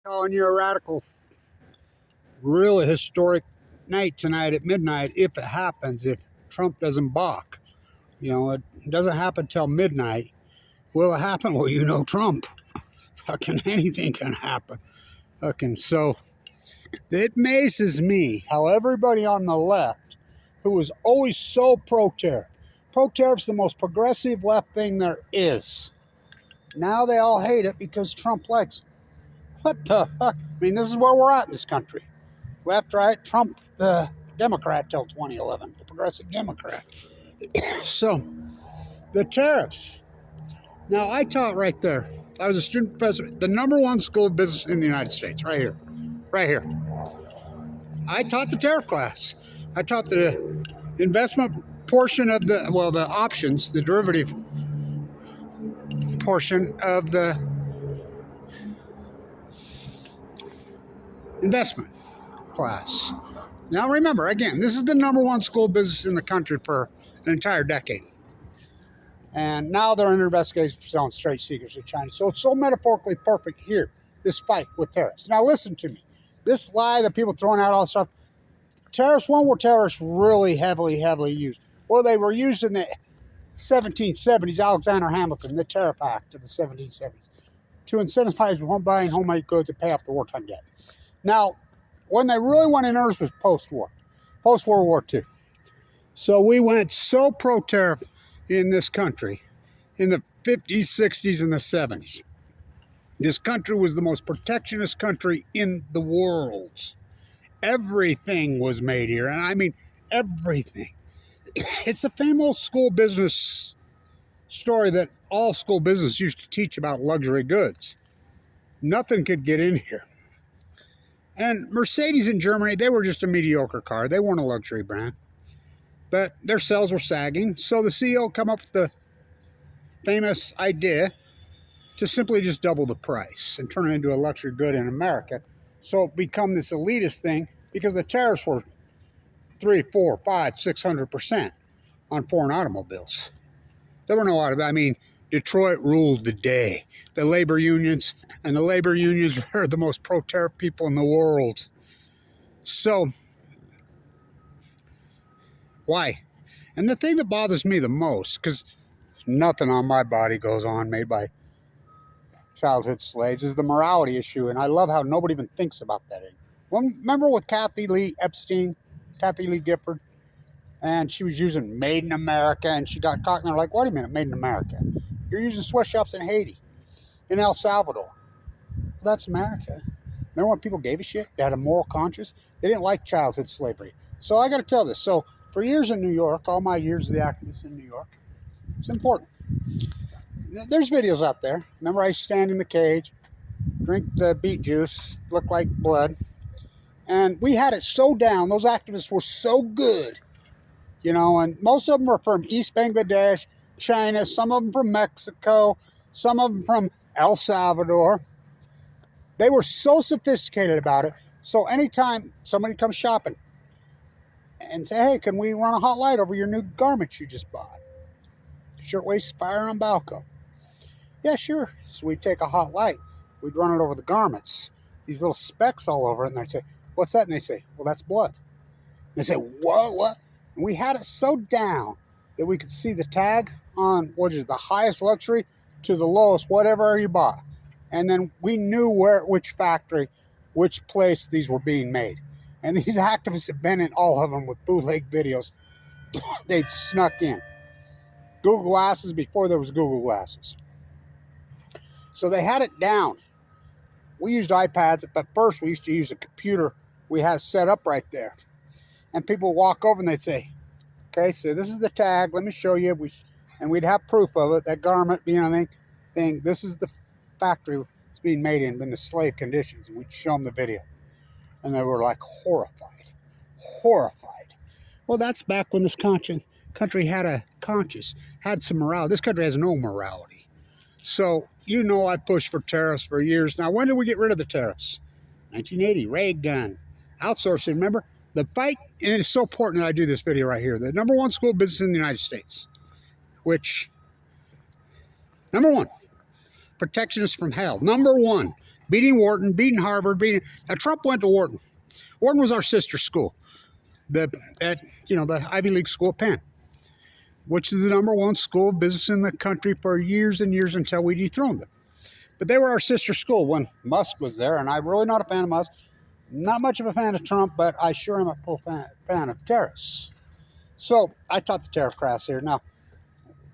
Calling you a radical. Really historic night tonight at midnight if it happens, if Trump doesn't balk. It doesn't happen till midnight. Will it happen? Well, Trump. Fucking anything can happen. So it amazes me how everybody on the left, who was always so pro-tariff's the most progressive left thing there is. Now they all hate it because Trump likes it. What the fuck? I mean, this is where we're at in this country. Left, right, Trump, the Democrat till 2011, the progressive Democrat. So, the tariffs. Now, I taught right there. I was a student professor at the #1 school of business in the United States, right here. Right here. I taught the tariff class. I taught the investment portion of the options, the derivative portion of the investment class. Now remember, again, this is the #1 school of business in the country for an entire decade. And now they're under investigation for selling straight secrets to China. So it's so metaphorically perfect here, this fight with tariffs. Now listen to me. This lie that people throwing out all this stuff, tariffs, when were tariffs really heavily used? Well, they were used in the 1770s, Alexander Hamilton, the Tariff Act of the 1770s, to incentivize buying homemade goods to pay off the wartime debt. Now, when they really went in earnest was post-World War II. So we went so pro-tariff in this country in the 50s, 60s, and the 70s. This country was the most protectionist country in the world. Everything was made here, and I mean everything. It's the famous school business story that all school business used to teach about luxury goods. Nothing could get in here. And Mercedes in Germany, they were just a mediocre car. They weren't a luxury brand. But their sales were sagging. So the CEO came up with the famous idea to simply just double the price and turn it into a luxury good in America. So it become this elitist thing because the tariffs were 3, 4, 5, 600% on foreign automobiles. There were no I mean, Detroit ruled the day. The labor unions were the most pro-tariff people in the world. So, why? And the thing that bothers me the most, because nothing on my body goes on made by childhood slaves, is the morality issue. And I love how nobody even thinks about that. Remember with Kathy Lee Gifford? And she was using Made in America, and she got caught, and they're like, wait a minute, Made in America? You're using sweatshops in Haiti, in El Salvador. Well, that's America. Remember when people gave a shit? They had a moral conscience? They didn't like childhood slavery. So I got to tell this. So for years in New York, all my years of the activist in New York, it's important. There's videos out there. Remember I used to stand in the cage, drink the beet juice, look like blood. And we had it so down. Those activists were so good. And most of them were from East Bangladesh, China, some of them from Mexico, some of them from El Salvador. They were so sophisticated about it. So anytime somebody comes shopping and say, hey, can we run a hot light over your new garments you just bought? Shirtwaist Fire on Balco. Yeah, sure. So we'd take a hot light. We'd run it over the garments. These little specks all over it. And they'd say, what's that? And they say, well, that's blood. And they say, what? And we had it so down that we could see the tag on what is the highest luxury to the lowest, whatever you bought. And then we knew which factory, which place these were being made. And these activists have been in all of them with bootleg videos. They'd snuck in. Google Glasses before there was Google Glasses. So they had it down. We used iPads, but first we used to use a computer we had set up right there. And people would walk over and they'd say, okay, so this is the tag. Let me show you. And we'd have proof of it, that garment being a thing. This is the factory it's being made in the slave conditions. And we'd show them the video. And they were like horrified. Well, that's back when this country had a conscience, had some morality. This country has no morality. So, I've pushed for tariffs for years. Now, when did we get rid of the tariffs? 1980, Reagan. Outsourcing, remember? The fight, and it's so important that I do this video right here. The #1 school of business in the United States, which, #1, protectionist from hell. #1, beating Wharton, beating Harvard, beating... Now, Trump went to Wharton. Wharton was our sister school, the Ivy League school at Penn, which is the #1 school of business in the country for years and years until we dethroned them. But they were our sister school when Musk was there, and I'm really not a fan of Musk. Not much of a fan of Trump, but I sure am a full fan of tariffs. So I taught the tariff class here. Now,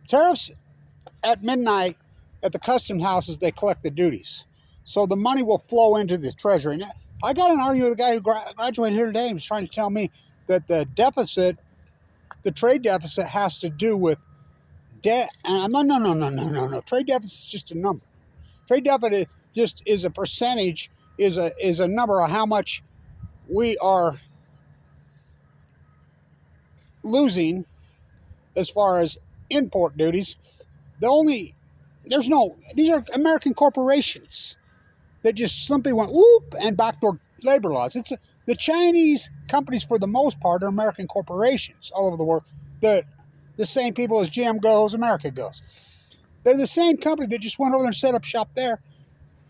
tariffs at midnight at the custom houses, they collect the duties. So the money will flow into the treasury. Now, I got an argument with a guy who graduated here today and was trying to tell me that the deficit, the trade deficit, has to do with debt. And I'm like, no. Trade deficit is just a number. Trade deficit just is a percentage, is a number of how much we are losing as far as import duties. These are American corporations that just simply went whoop and backdoor labor laws. The Chinese companies, for the most part, are American corporations all over the world. The same people as GM goes, America goes. They're the same company that just went over there and set up shop there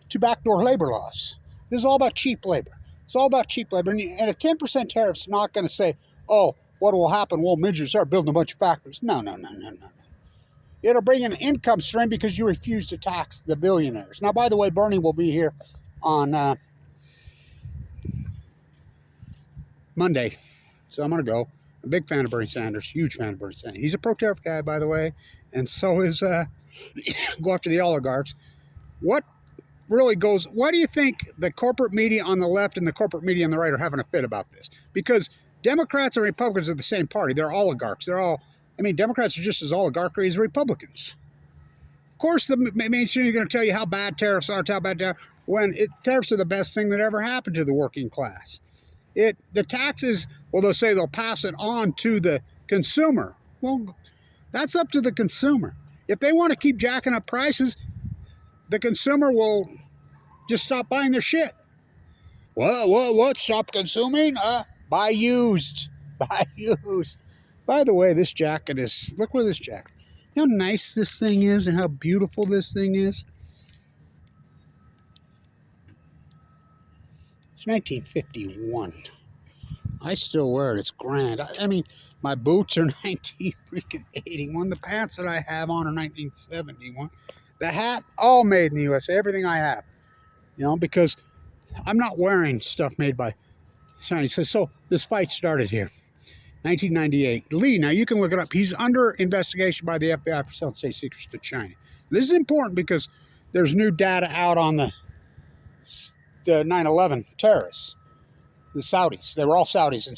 to backdoor labor laws. This is all about cheap labor. It's all about cheap labor. And a 10% tariff is not going to say, oh, what will happen? Well, midgets start building a bunch of factories. No. It'll bring an income stream because you refuse to tax the billionaires. Now, by the way, Bernie will be here on Monday, so I'm going to go. I'm a big fan of Bernie Sanders, huge fan of Bernie Sanders. He's a pro-tariff guy, by the way, and so is go after the oligarchs. What do you think the corporate media on the left and the corporate media on the right are having a fit about this? Because Democrats and Republicans are the same party. They're oligarchs. Democrats are just as oligarchy as Republicans. Of course, the mainstream is going to tell you how bad tariffs are, when tariffs are the best thing that ever happened to the working class. The taxes, well, they'll say they'll pass it on to the consumer. Well, that's up to the consumer. If they want to keep jacking up prices, the consumer will just stop buying their shit. What? Stop consuming? Buy used. By the way, this jacket look where this jacket. You know how nice this thing is and how beautiful this thing is? It's 1951. I still wear it. It's grand. My boots are 1981. The pants that I have on are 1971. The hat, all made in the USA. Everything I have. Because I'm not wearing stuff made by Chinese. So this fight started here. 1998. Lee, now you can look it up. He's under investigation by the FBI for selling state secrets to China. This is important because there's new data out on the 9/11 terrorists, the Saudis. They were all Saudis,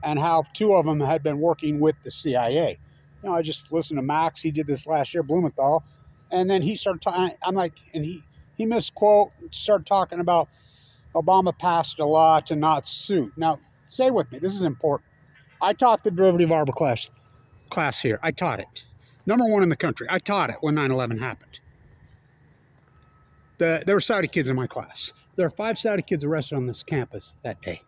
and how 2 of them had been working with the CIA. I just listened to Max. He did this last year, Blumenthal, and then he started talking. I'm like, and he misquote, started talking about Obama passed a law to not sue. Now, stay with me. This is important. I taught the derivative arbor class here. I taught it. #1 in the country. I taught it when 9/11 happened. There were Saudi kids in my class. There are 5 Saudi kids arrested on this campus that day.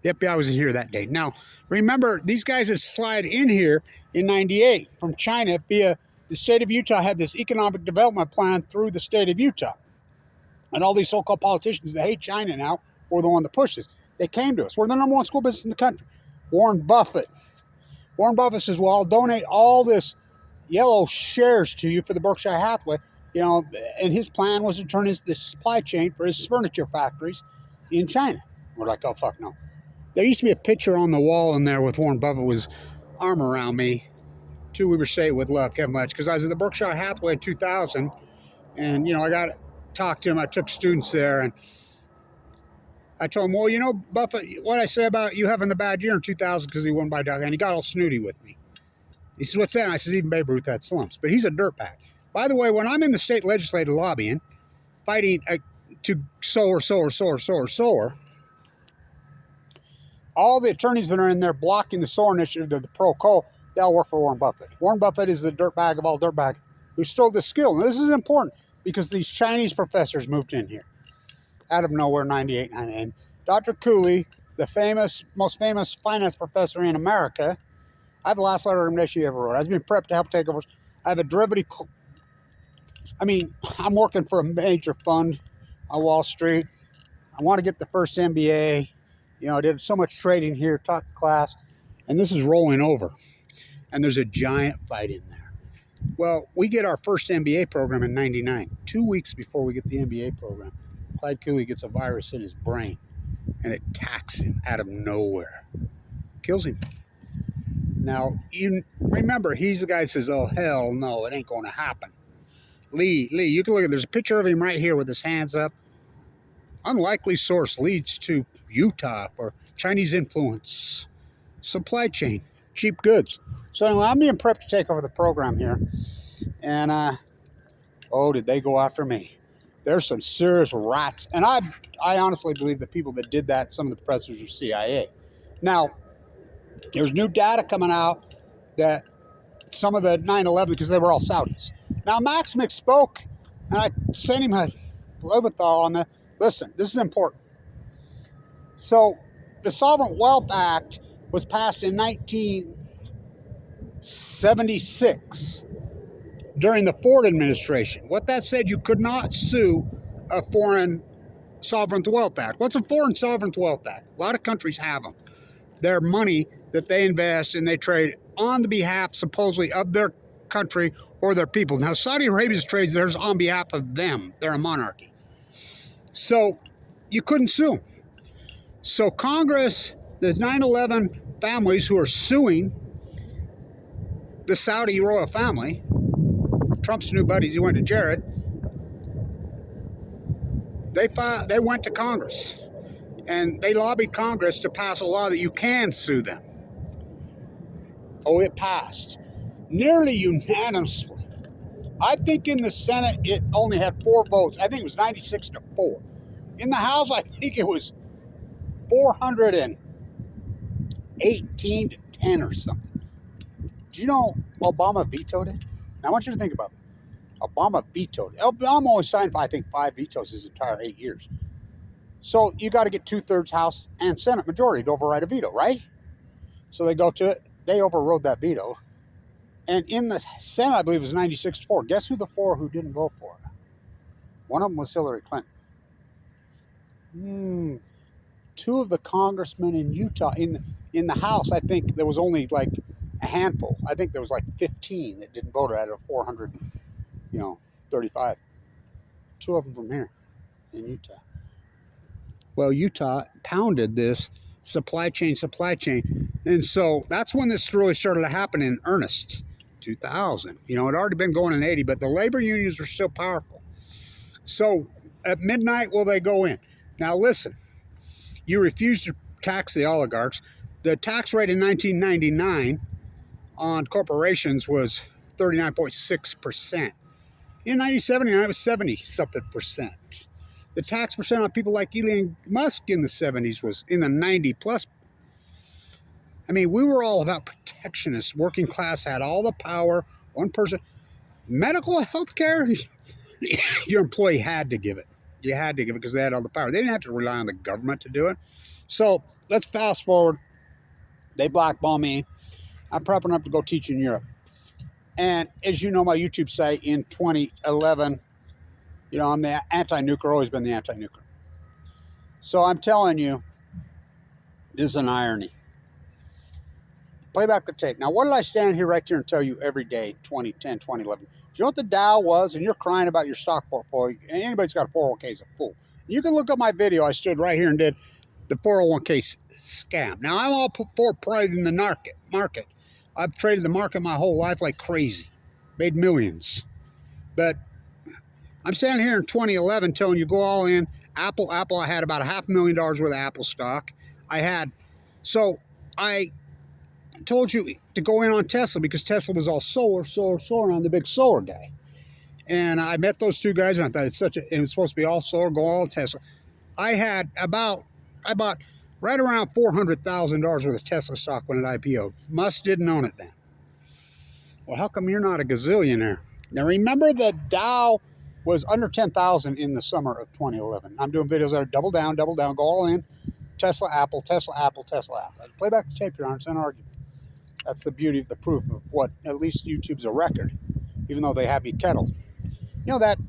The FBI was in here that day. Now, remember, these guys had slid in here in 98 from China via the state of Utah had this economic development plan through the state of Utah. And all these so-called politicians that hate China now were the one that pushed this. They came to us. We're the #1 school business in the country. Warren Buffett says, well, I'll donate all this yellow shares to you for the Berkshire Hathaway. And his plan was to turn the supply chain for his furniture factories in China. We're like, oh, fuck no. There used to be a picture on the wall in there with Warren Buffett with his arm around me. We were staying with Love, Kevin Letch, because I was at the Berkshire Hathaway in 2000. And, I got to talk to him. I took students there, and I told him, well, Buffett, what I say about you having the bad year in 2000 because he won by dog, and he got all snooty with me. He says, what's that? And I says, even Babe Ruth had slumps. But he's a dirtbag. By the way, when I'm in the state legislative lobbying, fighting to solar, all the attorneys that are in there blocking the solar initiative, the pro-coal, they all work for Warren Buffett. Warren Buffett is the dirtbag of all dirtbags who stole the skill. Now, this is important because these Chinese professors moved in here out of nowhere, 98. And Dr. Cooley, the most famous finance professor in America, I have the last letter of recommendation he ever wrote. I was being prepped to help take over. I have a derivative. I'm working for a major fund on Wall Street. I want to get the first MBA. You know, I did so much trading here, taught the class, and this is rolling over. And there's a giant fight in there. Well, we get our first MBA program in '99. 2 weeks before we get the MBA program, Clyde Cooley gets a virus in his brain, and it attacks him out of nowhere. Kills him. Now, you remember, he's the guy that says, oh, hell no, it ain't going to happen. Lee, you can look at, there's a picture of him right here with his hands up. Unlikely source leads to Utah or Chinese influence. Supply chain, cheap goods. So anyway, I'm being prepped to take over the program here. And, oh, did they go after me? There's some serious rats. And I honestly believe the people that did that, some of the professors are CIA. Now, there's new data coming out that some of the 9/11, because they were all Saudis. Now, Max Mick spoke, and I sent him a Loventhal on that. Listen, this is important. So, the Sovereign Wealth Act was passed in 1976 during the Ford administration. What that said, you could not sue a foreign Sovereign Wealth Act. What's a foreign Sovereign Wealth Act? A lot of countries have them. They're money that they invest and they trade on the behalf, supposedly, of their country or their people. Now, Saudi Arabia's trades theirs on behalf of them. They're a monarchy. So, you couldn't sue. So, Congress, the 9/11 families who are suing the Saudi royal family, Trump's new buddies, he went to Jared, they went to Congress. And they lobbied Congress to pass a law that you can sue them. Oh, it passed. Nearly unanimously. I think in the Senate, it only had 4 votes. I think it was 96-4. In the House, I think it was 418-10 or something. Do you know Obama vetoed it? Now, I want you to think about that. Obama vetoed it. Obama only signed, I think, 5 vetoes his entire 8 years. So you got to get 2/3 House and Senate majority to override a veto, right? So they go to it. They overrode that veto. And in the Senate, I believe it was 96-4. Guess who the 4 who didn't vote for it? One of them was Hillary Clinton. 2 of the congressmen in Utah, in the House, I think there was only like a handful. I think there was like 15 that didn't vote out of 435. 2 of them from here in Utah. Well, Utah pounded this supply chain. And so that's when this really started to happen in earnest, 2000. You know, it had already been going in 80, but the labor unions were still powerful. So at midnight, will they go in? Now, listen, you refuse to tax the oligarchs. The tax rate in 1999 on corporations was 39.6%. In 1979, it was 70-something%. The tax percent on people like Elon Musk in the 70s was in the 90+. I mean, we were all about protectionists. Working class had all the power. One person. Medical health care, your employee had to give it. You had to give it because they had all the power. They didn't have to rely on the government to do it. So let's fast forward. They blackball me. I'm prepping up to go teach in Europe. And as you know, my YouTube site in 2011, you know, I'm the anti-nuclear, always been the anti-nuclear. So I'm telling you, this is an irony. Play back the tape. Now, what did I stand here right here and tell you every day, 2010, 2011? Do you know what the Dow was? And you're crying about your stock portfolio. Anybody's got a 401k is a fool. You can look up my video. I stood right here and did the 401k scam. Now, I'm all for pride in the market. I've traded the market my whole life like crazy. Made millions. But I'm standing here in 2011 telling you go all in. Apple, I had about $500,000 worth of Apple stock. I told you to go in on Tesla because Tesla was all solar, and I'm the big solar guy. And I met those 2 guys and I thought it was supposed to be all solar, go all Tesla. I bought right around $400,000 worth of Tesla stock when it IPO'd. Musk didn't own it then. Well, how come you're not a gazillionaire? Now remember the Dow was under 10,000 in the summer of 2011. I'm doing videos that are double down, go all in. Tesla, Apple. Play back the tape, Your Honor. It's an argument. That's the beauty of the proof of what, at least YouTube's a record, even though they have you kettled. You know that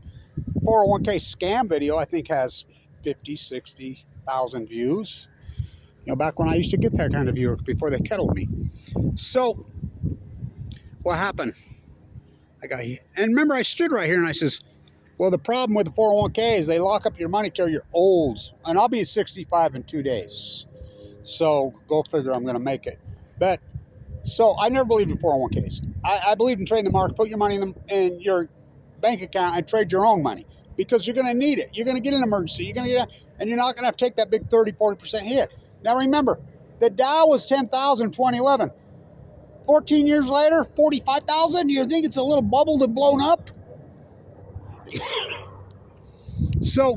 401k scam video, I think, has 50, 60,000 views. You know, back when I used to get that kind of viewer before they kettled me. So what happened? And remember, I stood right here and I says, well, the problem with the 401k is they lock up your money till you're old. And I'll be 65 in 2 days. So go figure, I'm going to make it. But so I never believed in 401ks. I believed in trading the market, put your money in your bank account and trade your own money, because you're going to need it. You're going to get an emergency. You're going to get, and you're not going to have to take that big 30, 40% hit. Now remember, the Dow was 10,000 in 2011. 14 years later, 45,000. You think it's a little bubbled and blown up? So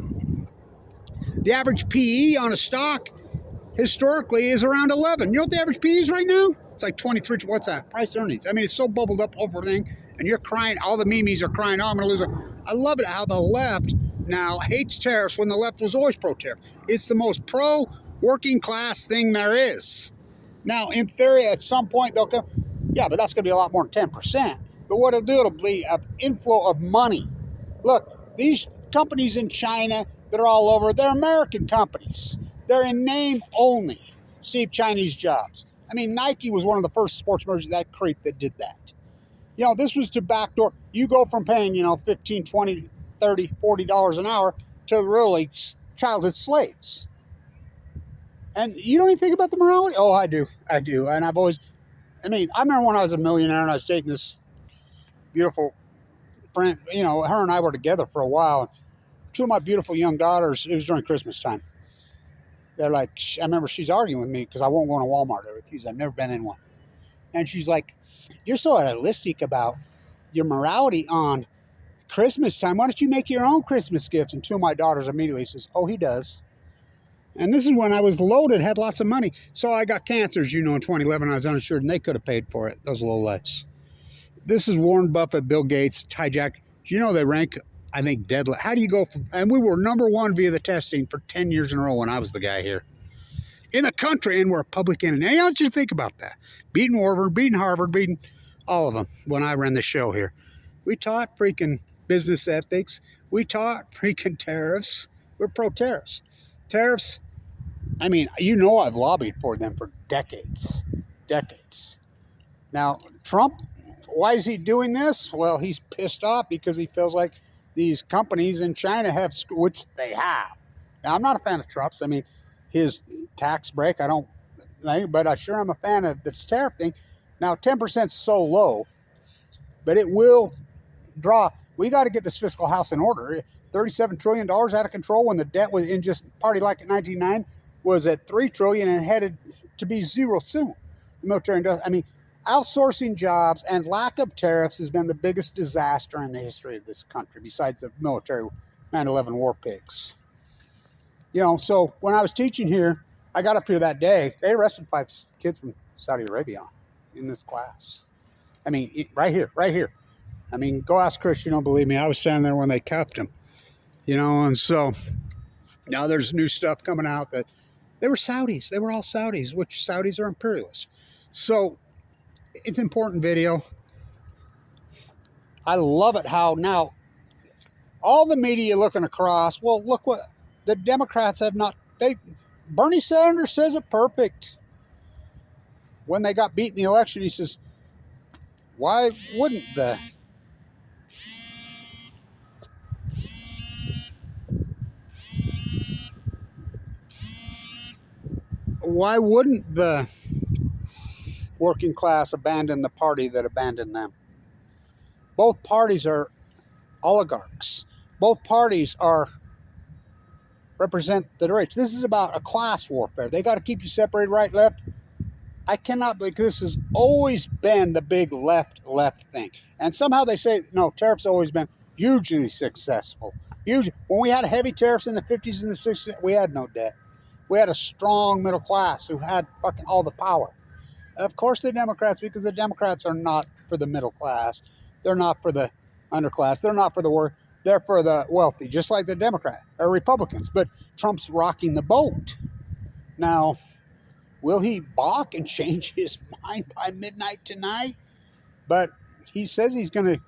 the average PE on a stock historically is around 11. You know what the average PE is right now? It's like 23. What's that? Price earnings. I mean, it's so bubbled up over everything, and you're crying. All the memes are crying, oh, I'm going to lose it. I love it how the left now hates tariffs when the left was always pro-tariff. It's the most pro-working class thing there is. Now, in theory, at some point, they'll come, yeah, but that's going to be a lot more than 10%. But what it'll do, it'll be an inflow of money. Look, these companies in China that are all over, they're American companies. They're in name only. Save Chinese jobs. I mean, Nike was one of the first sports merchants, that creep that did that. You know, this was to backdoor. You go from paying, you know, $15, $20, $30, $40 an hour to really childhood slaves. And you don't even think about the morality? Oh, I do. And I've always, I mean, I remember when I was a millionaire and I was dating this beautiful friend, you know, her and I were together for a while. Two of my beautiful young daughters, it was during Christmas time. They're like, I remember she's arguing with me because I won't go in a Walmart. I refuse. I've never been in one. And she's like, you're so idealistic about your morality on Christmas time. Why don't you make your own Christmas gifts? And two of my daughters immediately says, oh, he does. And this is when I was loaded, had lots of money. So I got cancers, you know, in 2011. I was uninsured, and they could have paid for it, those lowlights. This is Warren Buffett, Bill Gates, hijack. Do you know they rank, I think, dead? How do you go from, and we were number one via the testing for 10 years in a row when I was the guy here in the country, and we're a public enemy. Now, I want you to think about that. Beating Harvard, beating Harvard, beating all of them when I ran the show here. We taught freaking business ethics. We taught freaking tariffs. We're pro-tariffs. Tariffs, I mean, you know, I've lobbied for them for decades. Decades. Now, Trump, why is he doing this? Well, he's pissed off because he feels like these companies in China have, which they have. Now, I'm not a fan of Trump's. I mean, his tax break, I don't think, but I sure am a fan of this tariff thing. Now, 10% is so low, but it will draw. We got to get this fiscal house in order. $37 trillion out of control when the debt was in just party like in 1999 was at $3 trillion and headed to be zero soon. The military industrial, I mean, outsourcing jobs and lack of tariffs has been the biggest disaster in the history of this country, besides the military 9/11 war pigs. You know, so when I was teaching here, I got up here that day. They arrested 5 kids from Saudi Arabia in this class. I mean, right here. I mean, go ask Chris. You don't believe me. I was standing there when they cuffed him. You know, and so now there's new stuff coming out that they were Saudis. They were all Saudis, which Saudis are imperialists. So it's an important video. I love it how now all the media looking across, well, look what the Democrats have not, Bernie Sanders says it perfect. When they got beat in the election, he says, why wouldn't the working class abandon the party that abandoned them? Both parties are oligarchs. Both parties represent the rich. This is about a class warfare. They got to keep you separated, right, left. I cannot believe this has always been the big left thing. And somehow they say, no, tariffs have always been hugely successful. When we had heavy tariffs in the 50s and the 60s, we had no debt. We had a strong middle class who had fucking all the power. Of course the Democrats, because the Democrats are not for the middle class. They're not for the underclass. They're not for the work. They're for the wealthy, just like the Democrats or Republicans. But Trump's rocking the boat. Now, will he balk and change his mind by midnight tonight? But he says he's going to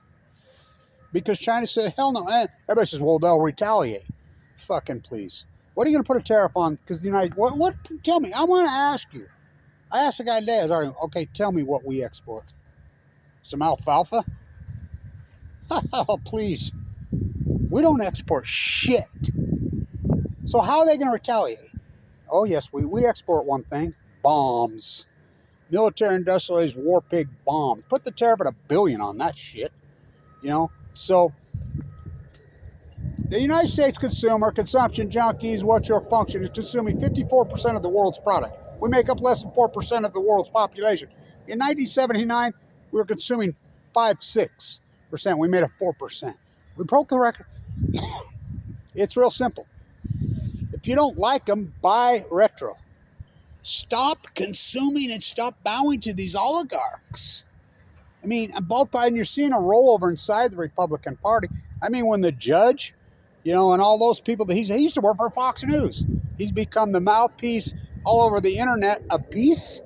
because China said, hell no. And everybody says, well, they'll retaliate. Fucking please. What are you going to put a tariff on? Because the United, what, tell me, I want to ask you. I asked the guy today, I was arguing, okay, tell me what we export. Some alfalfa? Oh, please. We don't export shit. So how are they going to retaliate? Oh, yes, we export one thing, bombs. Military industrialized war pig bombs. Put the tariff at $1 billion on that shit. You know? So, the United States consumption junkies, what's your function? Is consuming 54% of the world's product. We make up less than 4% of the world's population. In 1979, we were consuming 5-6%. We made up 4%. We broke the record. It's real simple. If you don't like them, buy retro. Stop consuming and stop bowing to these oligarchs. I mean, both Biden, you're seeing a rollover inside the Republican Party. I mean, when the judge, you know, and all those people that he used to work for Fox News. He's become the mouthpiece all over the internet of peace.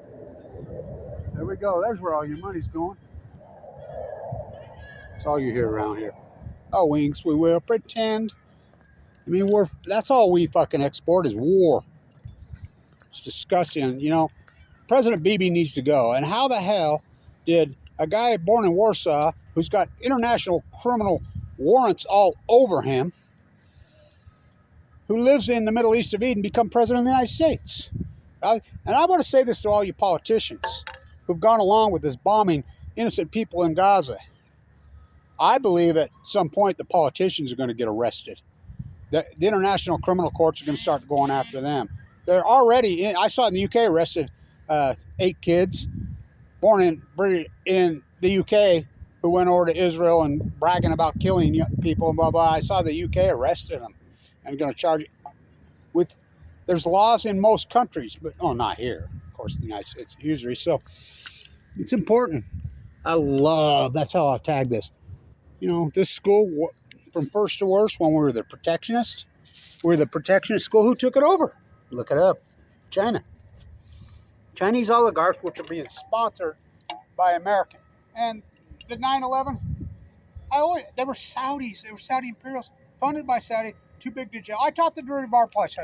There we go. There's where all your money's going. That's all you hear around here. Oh, Winks, we will pretend. I mean, that's all we fucking export is war. It's disgusting. You know, President Bibi needs to go. And how the hell did a guy born in Warsaw who's got international criminal warrants all over him, who lives in the Middle East of Eden, become president of the United States? And I want to say this to all you politicians who've gone along with this bombing innocent people in Gaza. I believe at some point the politicians are going to get arrested. The international criminal courts are going to start going after them. They're already, I saw in the UK, arrested 8 kids born in the UK who went over to Israel and bragging about killing people and blah, blah. I saw the UK arrested them and going to charge it with, there's laws in most countries, but not here, of course, the United States usually. So it's important. That's how I'll tag this. You know, this school, from first to worst, when we were the protectionist school. Who took it over? Look it up. China. Chinese oligarchs, which are being sponsored by American. And the 9/11, they were Saudis. They were Saudi imperials, funded by Saudi, too big to jail. I taught the dirty bar place.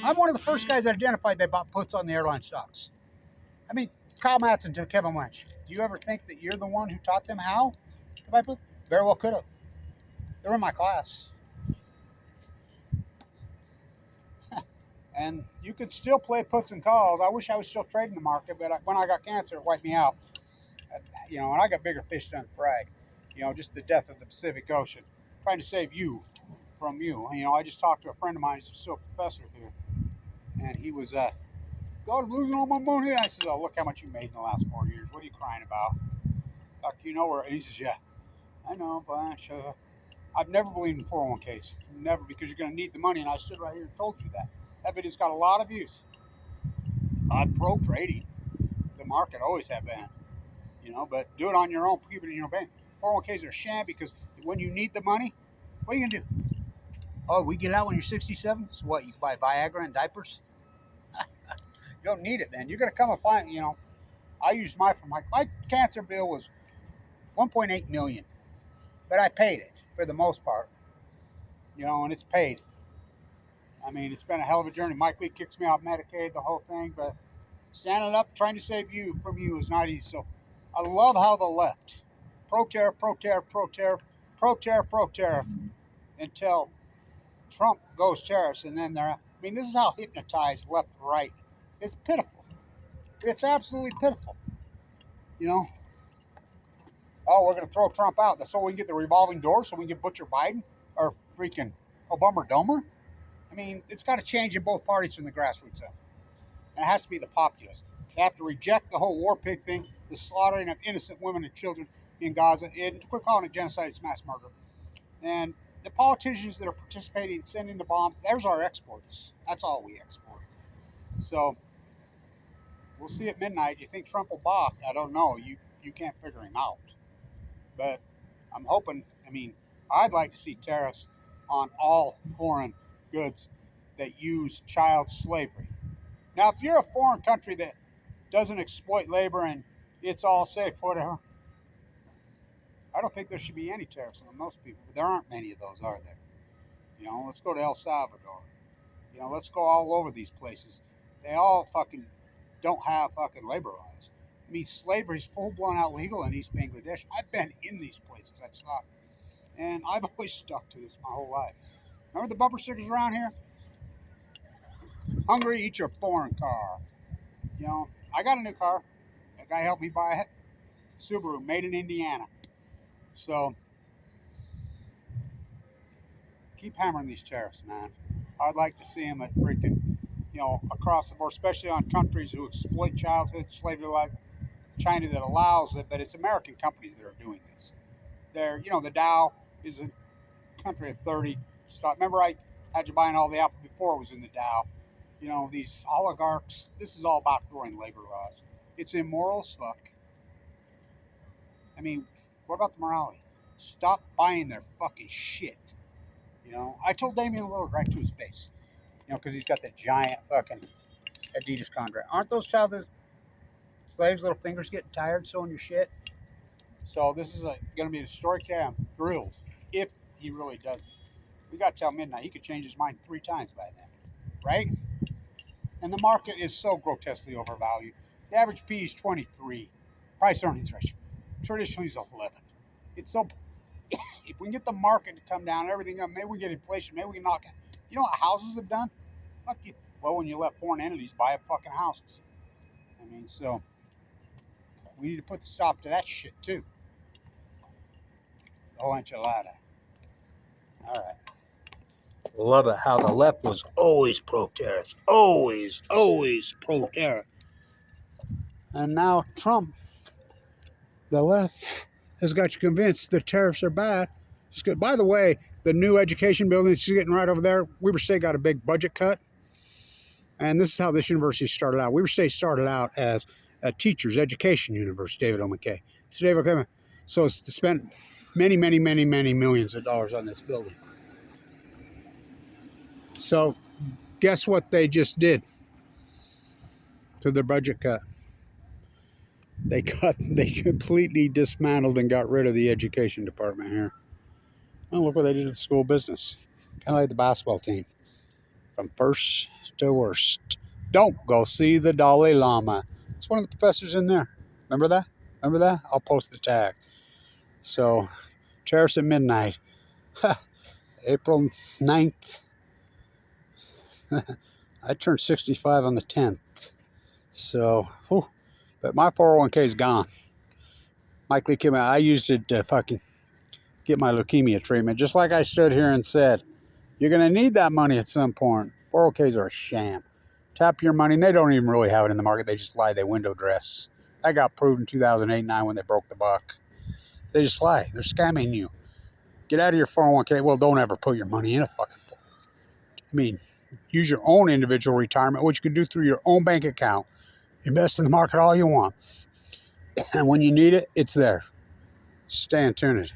I'm one of the first guys that identified they bought puts on the airline stocks. I mean, Kyle Madsen to Kevin Lynch. Do you ever think that you're the one who taught them how to buy puts? Very well could have. They were in my class. And you could still play puts and calls. I wish I was still trading the market, but when I got cancer, it wiped me out. You know, and I got bigger fish than fry. You know, just the death of the Pacific Ocean. Trying to save you from you. You know, I just talked to a friend of mine. He's still a professor here. And he was, God, I'm losing all my money. I said, oh, look how much you made in the last 4 years. What are you crying about? Doc, you know where? And he says, yeah, I know, but I've never believed in 401ks. Never, because you're going to need the money. And I stood right here and told you that. That video's got a lot of views. I'm pro trading. The market always have been. You know, but do it on your own. Keep it in your bank. 401ks are a sham because when you need the money, what are you going to do? Oh, we get out when you're 67? So what, you can buy Viagra and diapers? You don't need it then. You're going to come up, you know. I used my cancer bill was $1.8 million. But I paid it for the most part. You know, and it's paid. I mean, it's been a hell of a journey. Mike Lee kicks me off Medicaid, the whole thing, but standing up, trying to save you from you is not easy. So I love how the left, pro-tariff, pro-tariff, pro-tariff, pro-tariff, pro-tariff, until Trump goes tariffs, and then this is how hypnotized left, right. It's pitiful. It's absolutely pitiful. You know? Oh, we're going to throw Trump out so we can get the revolving door, so we can get Butcher Biden or freaking Obama Domer. I mean, it's got to change in both parties from the grassroots up. And it has to be the populace. They have to reject the whole war pig thing, the slaughtering of innocent women and children in Gaza, and quit calling it genocide, it's mass murder. And the politicians that are participating in sending the bombs, there's our exports. That's all we export. So, we'll see at midnight. You think Trump will balk? I don't know. You can't figure him out. But I'm hoping, I'd like to see tariffs on all foreign goods that use child slavery. Now, if you're a foreign country that doesn't exploit labor and it's all safe, whatever, I don't think there should be any tariffs on most people, but there aren't many of those, are there? You know, let's go to El Salvador. You know, let's go all over these places. They all fucking don't have fucking labor laws. I mean, slavery's full blown out legal in East Bangladesh. I've been in these places. I saw, and I've always stuck to this my whole life. Remember the bumper stickers around here? Hungry, eat your foreign car. You know, I got a new car. A guy helped me buy it. Subaru, made in Indiana. So keep hammering these tariffs, man. I'd like to see them at freaking, you know, across the board, especially on countries who exploit childhood slavery, like China that allows it, but it's American companies that are doing this. They're, you know, the Dow is a country of 30 stock. Remember, I had you buying all the Apple before it was in the Dow. You know, these oligarchs, this is all backdooring labor laws. It's immoral as fuck. I mean, what about the morality? Stop buying their fucking shit. You know, I told Damian Lillard right to his face, you know, because he's got that giant fucking Adidas contract. Aren't those childhood slaves' little fingers getting tired sewing your shit? So this is going to be a historic day. I'm thrilled if he really does it. We got till midnight. He could change his mind 3 times by then, right? And the market is so grotesquely overvalued. The average P is 23. Price earnings ratio traditionally is 11. It's so. If we can get the market to come down, everything up, maybe we get inflation, maybe we can knock it. You know what houses have done? Fuck you. Well, when you let foreign entities buy up fucking houses. I mean, so we need to put the stop to that shit too. The whole enchilada. All right. Love it how the left was always pro-terrorist. Always pro-terror. And now Trump, the left, has got you convinced the tariffs are bad. It's good. By the way, the new education building that's getting right over there, Weber State got a big budget cut. And this is how this university started out. Weber State started out as a teacher's education university, David O. McKay. So David O. So it's spent many millions of dollars on this building. So guess what they just did to their budget cut? They completely dismantled and got rid of the education department here. Oh, look what they did to the school business. Kind of like the basketball team. From first to worst. Don't go see the Dalai Lama. It's one of the professors in there. Remember that? Remember that? I'll post the tag. So, tariffs at midnight. April 9th. I turned 65 on the 10th. So, whew. But my 401k is gone. Mike Lee came out. I used it to fucking get my leukemia treatment. Just like I stood here and said, you're going to need that money at some point. 401ks are a sham. Tap your money. And they don't even really have it in the market. They just lie. They window dress. That got proved in 2008-9 when they broke the buck. They just lie. They're scamming you. Get out of your 401k. Well, don't ever put your money in a fucking pool. I mean, use your own individual retirement, which you can do through your own bank account. Invest in the market all you want. And when you need it, it's there. Stay tuned.